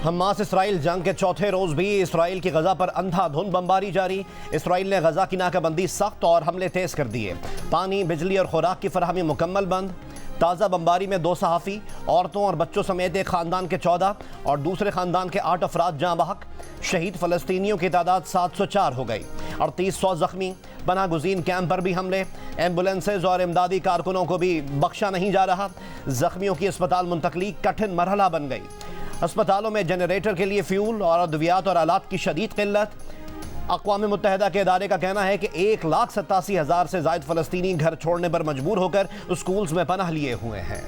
Hamas Israel जंग के चौथे रोज भी इसराइल की गजा पर अंधाधुंध बमबारी जारी। इसराइल ने गजा की नाकाबंदी सख्त और हमले तेज कर दिए। पानी, बिजली और खुराक की फराहमी मुकम्मल बंद। ताज़ा बमबारी में 2 सहाफ़ी, औरतों और बच्चों समेत एक ख़ानदान के 14 और दूसरे ख़ानदान के 8 अफराद जाँ बहक। शहीद फ़लस्तीनियों की तादाद 704 हो गई। 3800 ज़ख्मी। पनाह गुज़ीन कैंप पर भी हमले। एम्बुलेंसेज और इमदादी कारकुनों को भी बख्शा नहीं जा रहा। ज़ख्मियों की अस्पताल मुंतकली कठिन मरहला बन गई। अस्पतालों में जनरेटर के लिए फ्यूल और अद्वियात और आलात की शदीद किल्लत। अक़वाम मुत्तहिदा के इदारे का कहना है कि 1,87,000 से ज़ायद फ़लस्तीनी घर छोड़ने पर मजबूर होकर स्कूल्स में पनाह लिए हुए हैं।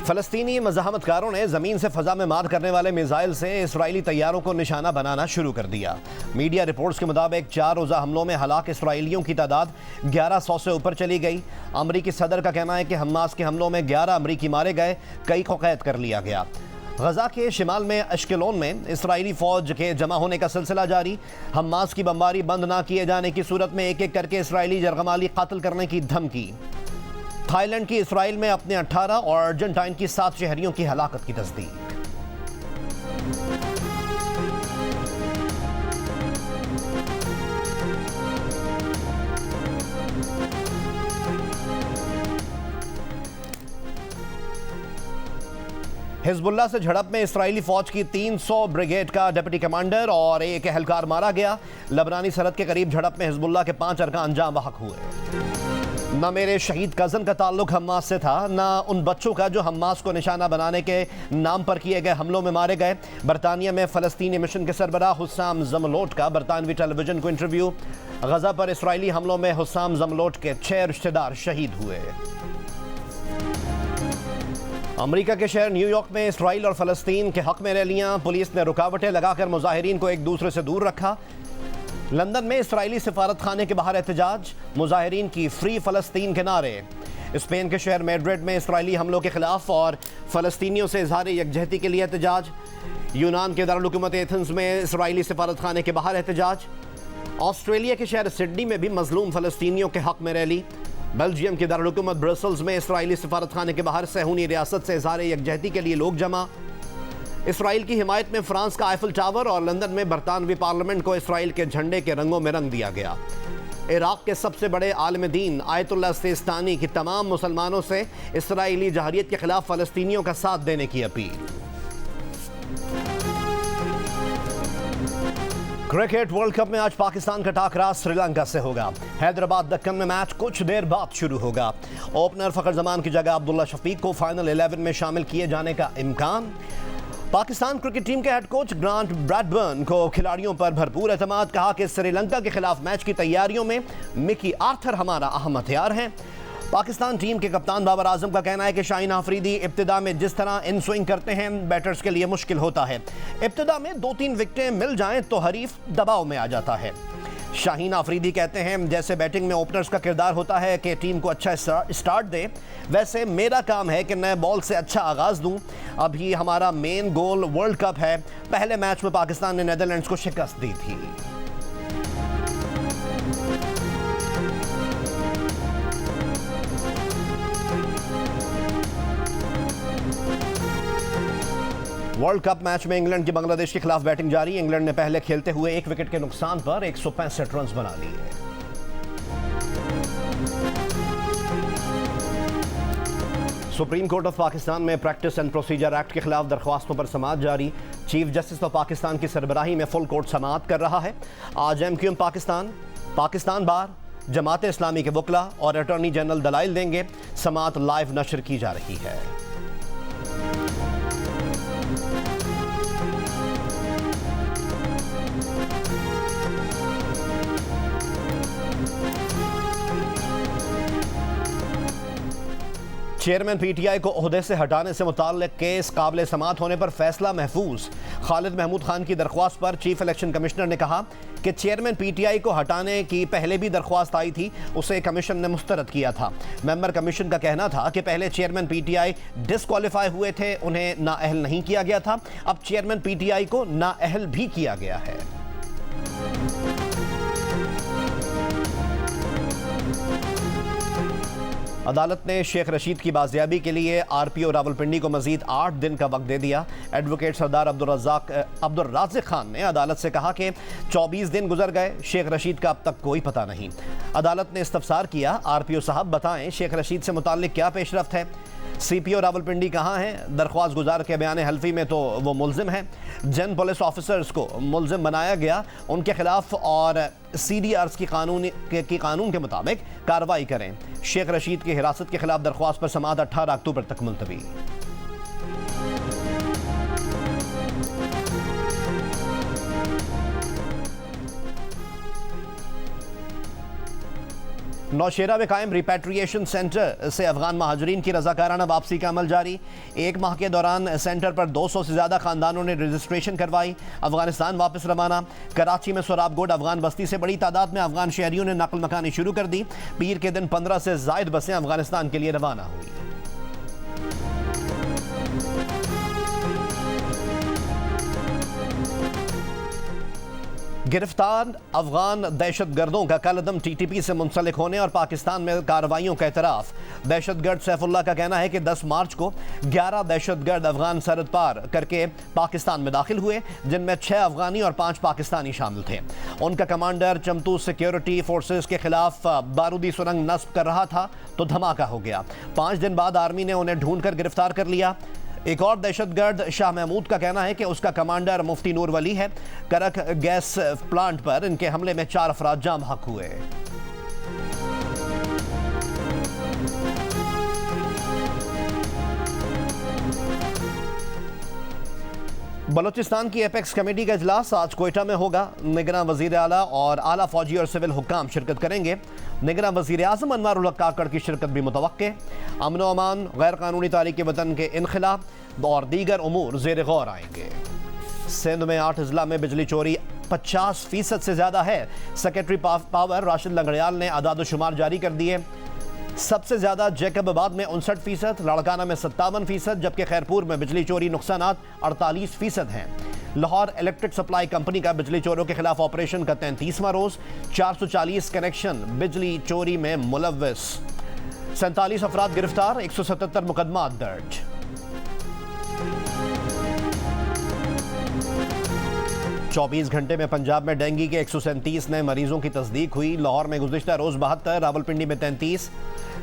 फ़लस्तीनी मज़ाहमतकारों ने ज़मीन से फ़ज़ा में मार करने वाले मिसाइल से इसराइली तैयारों को निशाना बनाना शुरू कर दिया। मीडिया रिपोर्ट्स के मुताबिक 4 रोज़ा हमलों में हलाक इसराइलियों की तादाद 1100 से ऊपर चली गई। अमरीकी सदर का कहना है कि हमास के हमलों में 11 अमरीकी मारे गए, कई को कैद कर लिया गया। गजा के शिमाल में अश्केलोन में इसराइली फ़ौज के जमा होने का सिलसिला जारी। हमास की बमबारी बंद ना किए जाने की सूरत में एक एक करके इसराइली जरगमाली कत्ल करने की धमकी। थाईलैंड की इसराइल में अपने 18 और अर्जेंटाइन की 7 शहरियों की हलाकत की तस्दीक। हिजबुल्लाह से झड़प में इसराइली फौज की 300 ब्रिगेड का डिप्टी कमांडर और एक एहलकार मारा गया। लबनानी सरहद के करीब झड़प में हिजबुल्लाह के 5 अरकान जाँ बहक हुए। न मेरे शहीद कज़न का ताल्लुक हमास से था, न उन बच्चों का जो हमास को निशाना बनाने के नाम पर किए गए हमलों में मारे गए। बरतानिया में फ़लस्तीनी मिशन के सरबराह हुस्साम ज़मलोट का बरतानवी टेलीविजन को इंटरव्यू। गजा पर इसराइली हमलों में हुस्साम ज़मलोट के 6 रिश्तेदार शहीद हुए। अमेरिका के शहर न्यूयॉर्क में इसराइल और फ़लस्तीन के हक़ में रैलियाँ। पुलिस ने रुकावटें लगाकर मुजाहिरीन को एक दूसरे से दूर रखा। लंदन में इसराइली सिफारत खाने के बाहर एहतजाज। मुजाहिरीन की फ्री फ़लस्तीन के नारे। स्पेन के शहर मैड्रिड में इसराइली हमलों के खिलाफ और फ़लस्तीनियों से इजहार यकजहती के लिए एहतजाज। यूनान के दारुल हुकूमत एथेंस में इसराइली सिफारत खाने के बाहर एहतजाज। ऑस्ट्रेलिया के शहर सिडनी में भी मजलूम फ़लस्तीनियों के हक़ में रैली। बेल्जियम के दारुल हुकूमत ब्रसल्स में इसराइली सिफारत खाने के बाहर सहूनी रियासत से इजहार यकजहती के लिए लोग जमा। इसराइल की हिमायत में फ्रांस का आईफल टावर और लंदन में बरतानवी पार्लियामेंट को इसराइल के झंडे के रंगों में रंग दिया गया। इराक के सबसे बड़े आलिम दीन आयतुल्लाह सिस्तानी की तमाम मुसलमानों से इसराइली जहरियत के खिलाफ फ़लस्तीनियों का साथ देने की अपील। क्रिकेट वर्ल्ड कप में आज पाकिस्तान का टाकरा श्रीलंका से होगा। हैदराबाद दक्कन में मैच कुछ देर बाद शुरू होगा। ओपनर फ़खर जमान की जगह अब्दुल्ला शफीक को फाइनल 11 में शामिल किए जाने का इम्कान। पाकिस्तान क्रिकेट टीम के हेड कोच ग्रांट ब्रैडबर्न को खिलाड़ियों पर भरपूर एतमाद। कहा कि श्रीलंका के खिलाफ मैच की तैयारियों में मिकी आर्थर हमारा अहम हथियार हैं। पाकिस्तान टीम के कप्तान बाबर आजम का कहना है कि शाहीन आफरीदी इब्तिदा में जिस तरह इन स्विंग करते हैं बैटर्स के लिए मुश्किल होता है। इब्तिदा में 2-3 विकेटें मिल जाएं तो हरीफ दबाव में आ जाता है। शाहीन आफरीदी कहते हैं जैसे बैटिंग में ओपनर्स का किरदार होता है कि टीम को अच्छा स्टार्ट दे, वैसे मेरा काम है कि नए बॉल से अच्छा आगाज़ दूं। अभी हमारा मेन गोल वर्ल्ड कप है। पहले मैच में पाकिस्तान ने नीदरलैंड्स को शिकस्त दी थी। वर्ल्ड कप मैच में इंग्लैंड की बांग्लादेश के खिलाफ बैटिंग जारी। इंग्लैंड ने पहले खेलते हुए 1 विकेट के नुकसान पर 165 रन बना लिए। सुप्रीम कोर्ट ऑफ पाकिस्तान में प्रैक्टिस एंड प्रोसीजर एक्ट के खिलाफ दरख्वास्तों पर समाअत जारी। चीफ जस्टिस ऑफ पाकिस्तान की सरबराही में फुल कोर्ट समाअत कर रहा है। आज MQM पाकिस्तान, पाकिस्तान बार, जमात इस्लामी के वकला और अटॉर्नी जनरल दलाइल देंगे। समाअत लाइव नशर की जा रही है। चेयरमैन PTI को ओहदे से हटाने से मुताल्लिक केस काबिल समाअत होने पर फैसला महफूज। खालिद महमूद खान की दरख्वास्त पर चीफ इलेक्शन कमिश्नर ने कहा कि चेयरमैन PTI को हटाने की पहले भी दरख्वास्त आई थी, उसे कमीशन ने मुस्तरद किया था। मेंबर कमीशन का कहना था कि पहले चेयरमैन PTI डिस्क्वालीफाई हुए थे, उन्हें नाअहल नहीं किया गया था। अब चेयरमैन PTI को नाअहल भी किया गया है। अदालत ने शेख रशीद की बाजियाबी के लिए आरपीओ रावलपिंडी को मजीद 8 दिन का वक्त दे दिया। एडवोकेट सरदार अब्दुल राज़िक खान ने अदालत से कहा कि 24 दिन गुजर गए, शेख रशीद का अब तक कोई पता नहीं। अदालत ने इस्तफसार किया, आरपीओ साहब बताएं शेख रशीद से मुताल्लिक क्या पेशरफ्त है। सीपीओ रावलपिंडी कहाँ हैं? दरख्वास्त गुजार के बयान हल्फी में तो वो मुल्जिम हैं। जिन पुलिस ऑफिसर्स को मुल्जिम बनाया गया उनके खिलाफ और सीडीआर्स की कानून के मुताबिक कार्रवाई करें। शेख रशीद की हिरासत के खिलाफ दरख्वास्त पर समाअत 18 अक्टूबर तक मुलतवी। नौशेरा में कायम रिपैट्रिएशन सेंटर से अफगान महाजरीन की रजाकाराना वापसी का अमल जारी। एक माह के दौरान सेंटर पर 200 से ज़्यादा खानदानों ने रजिस्ट्रेशन करवाई। अफगानिस्तान वापस रवाना। कराची में सोराबगोड अफगान बस्ती से बड़ी तादाद में अफगान शहरियों ने नकल मकानी शुरू कर दी। पीर के दिन 15 से ज़ायद बसें अफगानिस्तान के लिए रवाना हुई। गिरफ्तार अफगान दहशतगर्दों का कलअदम टीटीपी से मुंसलिक होने और पाकिस्तान में कार्रवाइयों का एतराफ़। दहशतगर्द सैफुल्लाह का कहना है कि 10 मार्च को 11 दहशतगर्द अफगान सरहद पार करके पाकिस्तान में दाखिल हुए, जिनमें 6 अफगानी और 5 पाकिस्तानी शामिल थे। उनका कमांडर चमतू सिक्योरिटी फोर्सेस के खिलाफ बारूदी सुरंग नस्ब कर रहा था तो धमाका हो गया। 5 दिन बाद आर्मी ने उन्हें ढूंढकर गिरफ्तार कर लिया। एक और दहशतगर्द शाह महमूद का कहना है कि उसका कमांडर मुफ्ती नूर वली है। करक गैस प्लांट पर इनके हमले में 4 अफराद जाम हक हुए। बलूचिस्तान की एपेक्स कमेटी का इजलास आज कोयटा में होगा। निगरान वजीर आला और आला फौजी और सिविल हुक्काम शिरकत करेंगे। निगरान वजीर आज़म अनवारुल हक काकड़ की शिरकत भी मुतवक्के। अमन व अमान, गैर कानूनी तारीक वतन के इनखिला और दीगर उमूर ज़ेर गौर आएंगे। सिंध में 8 अजला में बिजली चोरी 50% से ज़्यादा है। सेक्रेटरी पावर राशिद लंगड़ियाल ने आदाद-ओ-शुमार जारी कर दिए। सबसे ज़्यादा जैकबाबाद में 59%, लाड़काना में 57%, जबकि खैरपुर में बिजली चोरी नुकसानात 48% हैं। लाहौर इलेक्ट्रिक सप्लाई कंपनी का बिजली चोरों के खिलाफ ऑपरेशन का 33वां रोज़। 440 कनेक्शन बिजली चोरी में मुलव्वस। 47 अफराद गिरफ्तार, 177 मुकदमा दर्ज। चौबीस घंटे में पंजाब में डेंगू के 137 नए मरीजों की तस्दीक हुई। लाहौर में गुज़िश्ता रोज़ 72, रावलपिंडी में 33,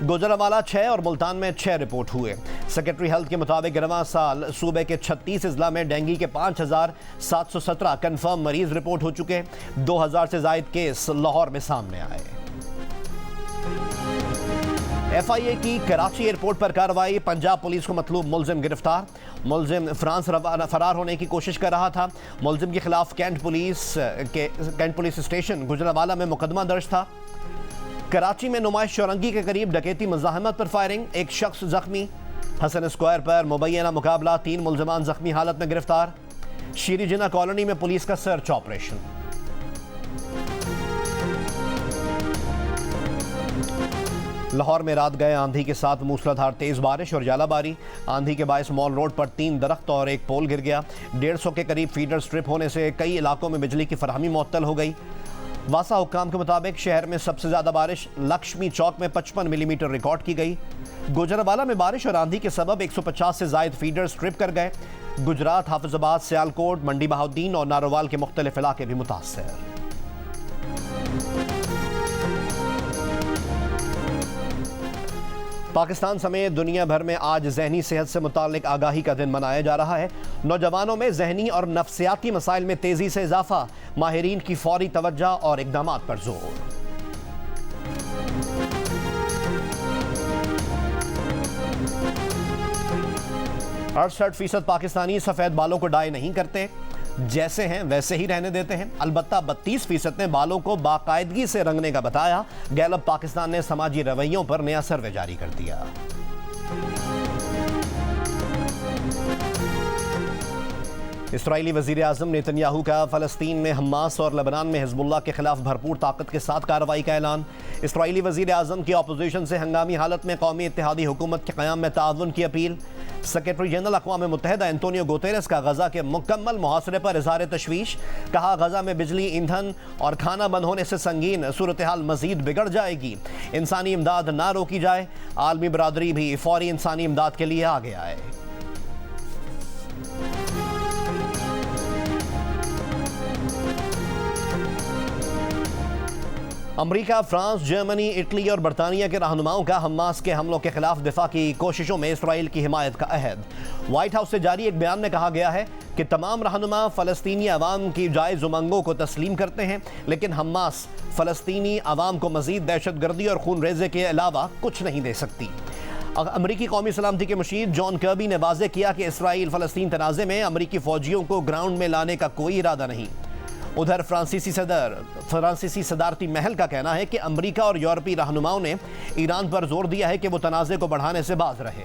गुजरावाला 6 और मुल्तान में 6 रिपोर्ट हुए। सेक्रेटरी हेल्थ के मुताबिक रवां साल सूबे के 36 अजला में डेंगू के 5717 कन्फर्म मरीज रिपोर्ट हो चुके। 2000 से ज़ायद केस लाहौर में सामने आए। FIA की कराची एयरपोर्ट पर कार्रवाई। पंजाब पुलिस को मतलूब मुल्जिम गिरफ्तार। मुल्जिम फ्रांस फरार होने की कोशिश कर रहा था। मुल्जिम के खिलाफ कैंट पुलिस स्टेशन गुजरावाला में मुकदमा दर्ज था। कराची में नुमाइश चौरंगी के करीब डकैती मज़ाहमत पर फायरिंग, एक शख्स जख्मी। हसन स्क्वायर पर मुबैना मुकाबला, 3 मुल्जिमान जख्मी हालत में गिरफ्तार। शीरी जिना कॉलोनी में पुलिस का सर्च ऑपरेशन। लाहौर में रात गए आंधी के साथ मूसलाधार तेज बारिश और जालाबारी। आंधी के बायस मॉल रोड पर 3 दरख्त और एक पोल गिर गया। 150 के करीब फीडर स्ट्रिप होने से कई इलाकों में बिजली की फरहमी मुअत्तल हो गई। वासा हुक्काम के मुताबिक शहर में सबसे ज़्यादा बारिश लक्ष्मी चौक में 55 मिलीमीटर रिकॉर्ड की गई। गुजरावाला में बारिश और आंधी के सबब 150 से ज़ायद फीडर स्ट्रिप कर गए। गुजरात, हाफिजाबाद, सियालकोट, मंडी बहाउद्दीन और नारोवाल के मुख्तलिफ इलाके भी मुतासर। पाकिस्तान समेत दुनिया भर में आज जहनी सेहत से मुताल्लिक आगाही का दिन मनाया जा रहा है। नौजवानों में जहनी और नफ्सियाती मसाइल में तेजी से इजाफा, माहिरीन की फौरी तवज्जो और इक़दामात पर जोर। 68% पाकिस्तानी सफ़ेद बालों को डाई नहीं करते, जैसे हैं वैसे ही रहने देते हैं। अलबत्ता 32% ने बालों को बाकायदगी से रंगने का बताया। गैलप पाकिस्तान ने समाजी रवैयों पर नया सर्वे जारी कर दिया। इसराइली वज़ीर आज़म नेतन्याहू का फ़लस्तीन में हमास और लेबनान में हिज़्बुल्लाह के खिलाफ भरपूर ताकत के साथ कार्रवाई का ऐलान। इसराइली वज़ीर आज़म की अपोजिशन से हंगामी हालत में कौमी इत्तेहादी हुकूमत के क़याम में ताउन की अपील। सेक्रेटरी जनरल अक़वाम मुत्तहिदा एंटोनियो गुतेरेस का गज़ा के मुकम्मल मुहासरे पर इज़हार तशवीश। कहा, गज़ा में बिजली, ईंधन और खाना बंद होने से संगीन सूरत हाल मज़ीद बिगड़ जाएगी। इंसानी इमदाद ना रोकी जाए। आलमी बरादरी भी फौरी इंसानी इमदाद के लिए आगे आए। अमरीका, फ्रांस, जर्मनी, इटली और बरतानिया के रहनुमाओं का हमास के हमलों के खिलाफ दिफा की कोशिशों में इसराइल की हिमायत का अहद। व्हाइट हाउस से जारी एक बयान में कहा गया है कि तमाम रहनुमा फ़लस्तीनी अवाम की जायज़ उमंगों को तस्लीम करते हैं, लेकिन हमास फ़लस्तीनी अवाम को मज़ीद दहशतगर्दी और खून रेज़े के अलावा कुछ नहीं दे सकती। अमरीकी कौमी सलामती के मुशीर जॉन कर्बी ने वाज़ेह किया कि इसराइल फ़लस्तीन तनाज़े में अमरीकी फ़ौजियों को ग्राउंड में लाने का कोई इरादा नहीं। उधर फ्रांसीसी सदारती महल का कहना है कि अमरीका और यूरोपीय रहनुमाओं ने ईरान पर जोर दिया है कि वो तनाज़े को बढ़ाने से बाज रहे।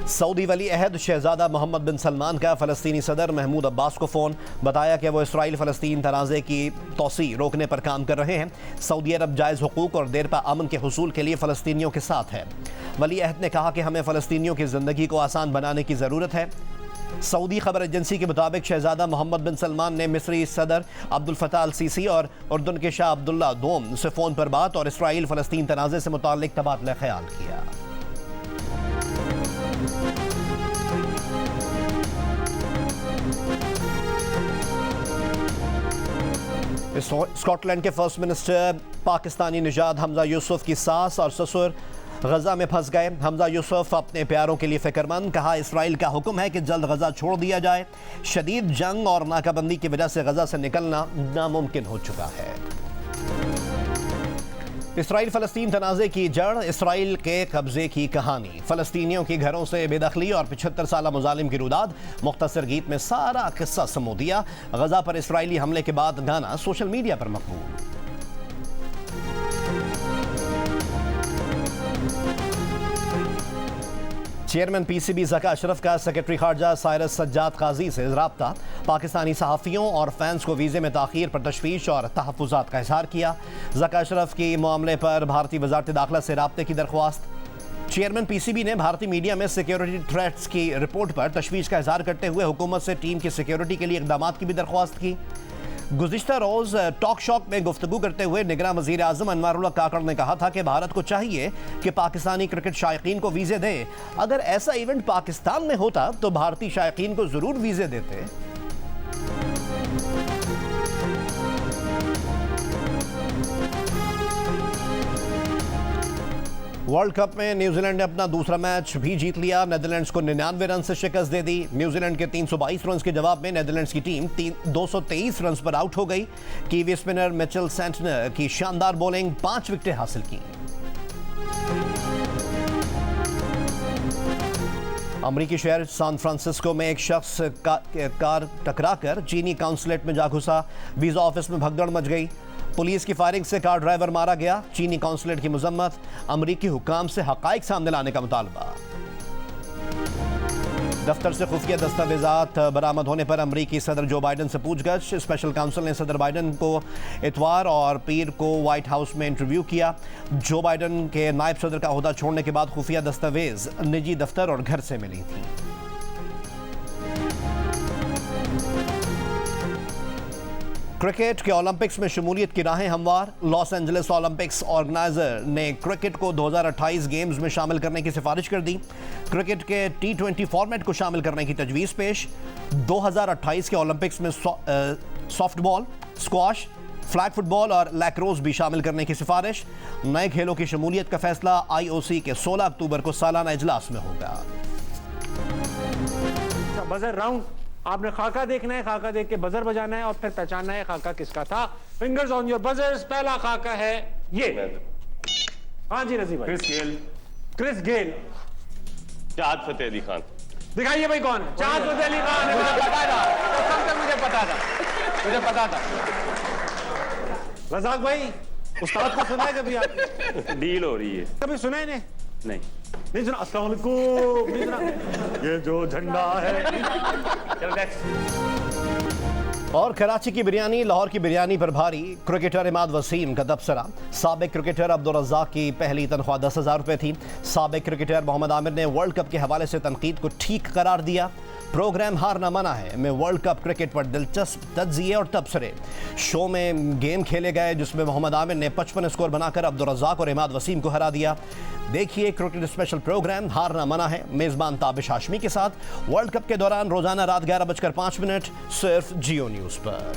सऊदी वली अहद शहजादा मोहम्मद बिन सलमान का फ़लस्तीनी सदर महमूद अब्बास को फ़ोन। बताया कि वो इसराइल फ़लस्तीन तनाज़े की तोसी रोकने पर काम कर रहे हैं। सऊदी अरब जायज़ हुकूक और देरपा अमन के हुसूल के लिए फ़लस्तीनियों के साथ है। वली अहद ने कहा कि हमें फ़लस्तीनियों की ज़िंदगी को आसान बनाने की ज़रूरत है। सऊदी खबर एजेंसी के मुताबिक शहजादा मोहम्मद बिन सलमान ने मिस्री सदर अब्दुल फताह अल सीसी और उर्दन के शाह अब्दुल्ला दोम से फ़ोन पर बात और इसराइल फ़लस्तीन तनाज़े से मुताल्लिक़ तबादला ख्याल किया। स्कॉटलैंड के फर्स्ट मिनिस्टर पाकिस्तानी निजाद हमजा यूसुफ की सास और ससुर गजा में फंस गए। हमजा यूसुफ अपने प्यारों के लिए फिक्रमंद। कहा, इसराइल का हुक्म है कि जल्द गजा छोड़ दिया जाए। शदीद जंग और नाकाबंदी की वजह से गजा से निकलना नामुमकिन हो चुका है। इसराइल फ़लस्तीन तनाज़े की जड़, इसराइल के कब्ज़े की कहानी, फ़लस्तीनियों की घरों से बेदखली और 75 साला मुजालिम की रुदाद। मुख्तसर गीत में सारा किस्सा समो दिया। गजा पर इसराइली हमले के बाद गाना सोशल मीडिया पर मकबूल। चेयरमैन पीसीबी ज़का अशरफ का सेक्रेटरी खारजा साइरस सज्जाद काजी से राब्ता। पाकिस्तानी सहाफ़ियों और फैंस को वीज़े में ताख़ीर पर तशवीश और तहफ़्फ़ुज़ात का इज़हार किया। ज़का अशरफ की मामले पर भारतीय वज़ारत दाखिला से राब्ते की दरख्वास्त। चेयरमैन पीसीबी ने भारतीय मीडिया में सिक्योरिटी थ्रेट्स की रिपोर्ट पर तशवीश का इज़हार करते हुए हुकूमत से टीम की सिक्योरिटी के लिए इक़दामात की भी दरख्वास्त की। गुज़िश्ता रोज़ टॉक शॉक में गुफ्तगू करते हुए निगरान वज़ीर आज़म अनवारुल्लाह काकड़ ने कहा था कि भारत को चाहिए कि पाकिस्तानी क्रिकेट शायकीन को वीज़े दे। अगर ऐसा इवेंट पाकिस्तान में होता तो भारतीय शायकीन को ज़रूर वीज़े देते। वर्ल्ड कप में न्यूजीलैंड ने अपना दूसरा मैच भी जीत लिया। नेदरलैंड्स को 99 रन से शिकस्त दे दी। न्यूजीलैंड के 322 रन के जवाब में नेदरलैंड्स की टीम 223 रन पर आउट हो गई। कीवी स्पिनर मिचेल सेंटनर की शानदार बॉलिंग 5 विकेटें हासिल की। अमरीकी शहर सैन फ्रांसिस्को में एक शख्स कार टकराकर चीनी काउंसलेट में जा घुसा। वीज़ा ऑफिस में भगदड़ मच गई। पुलिस की फायरिंग से कार ड्राइवर मारा गया। चीनी काउंसलेट की मजम्मत। अमरीकी हुक्काम से हकाइक सामने लाने का मुतालबा। दफ्तर से खुफिया दस्तावेजात बरामद होने पर अमरीकी सदर जो बाइडन से पूछगछ। स्पेशल काउंसिल ने सदर बाइडन को इतवार और पीर को व्हाइट हाउस में इंटरव्यू किया। जो बाइडन के नायब सदर का ओहदा छोड़ने के बाद खुफिया दस्तावेज निजी दफ्तर और घर से मिली थी। क्रिकेट के ओलंपिक्स में शमूलियत की राहें हमवार। लॉस एंजलिस ओलंपिक्स ऑर्गेनाइजर ने क्रिकेट को 2028 गेम्स में शामिल करने की सिफारिश कर दी। क्रिकेट के T20 फॉर्मेट को शामिल करने की तजवीज़ पेश। 2028 के ओलंपिक्स में सॉफ्टबॉल, स्क्वाश, फ्लैग फुटबॉल और लैक्रोस भी शामिल करने की सिफारिश। नए खेलों की शमूलियत का फैसला IOC के 16 अक्टूबर को सालाना इजलास में होगा। बजर राउंड आपने खाका देखना है, खाका देख के बजर बजाना है और फिर पहचानना है खाका किसका था। Fingers on your buzzers. पहला खाका है ये। हाँ जी रजी भाई। Chris Gayle. चाहत फतेह अली खान। दिखाइए भाई कौन है। चाहत फतेह अली खान है। मुझे पता था, मुझे पता था, मुझे पता था। रजाक भाई, उस्ताद को सुना है कभी आपने? डील हो रही है। कभी सुना है ने? नहीं। नहीं सुना। अस्सलाम वालेकुम, नहीं सुना। ये जो झंडा है। चलो नेक्स्ट। और कराची की बिरयानी लाहौर की बिरयानी पर भारी, क्रिकेटर इमाद वसीम का तबसरा। साबिक क्रिकेटर अब्दुल रज़्ज़ाक की पहली तनख्वाह 10,000 रुपये थी। साबिक क्रिकेटर मोहम्मद आमिर ने वर्ल्ड कप के हवाले से तनकीद को ठीक करार दिया। प्रोग्राम हारना मना है में वर्ल्ड कप क्रिकेट पर दिलचस्प तज्जिए और तबसरे। शो में गेम खेले गए जिसमें मोहम्मद आमिर ने 55 स्कोर बनाकर अब्दुल रज़्ज़ाक और इमाद वसीम को हरा दिया। देखिए क्रिकेट स्पेशल प्रोग्राम हारना मना है मेज़बान ताबिश हाशमी के साथ वर्ल्ड कप के दौरान रोजाना रात 11:05 सिर्फ जियो न्यूज़ पर।